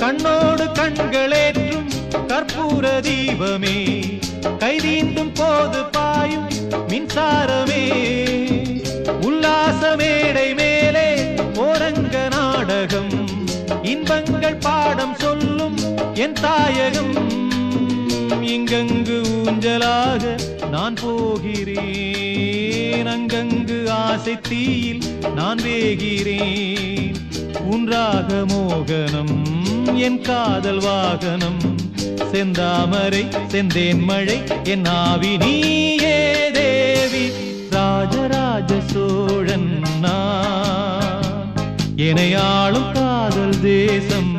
கண்ணோடு கண்களேற்றும் கற்பூர தீபமே, கைதீண்டும் போது பாயும் மின்சாரமே, உல்லாச மேடை மேலே ஓரங்க நாடகம், இன்பங்கள் பாடம் சொல்லும் என் தாயகம். இங்கங்கு ஊஞ்சலாக நான் போகிறேன், அங்கங்கு ஆசை தீயில் நான் வேகிறேன். உன்றாக மோகனம் என் காதல் வாகனம், செந்தாமரை செந்தேன் மழை என் ஆவி நீயே தேவி. ராஜராஜ சோழன் நான், எனையாளும் காதல் தேசம்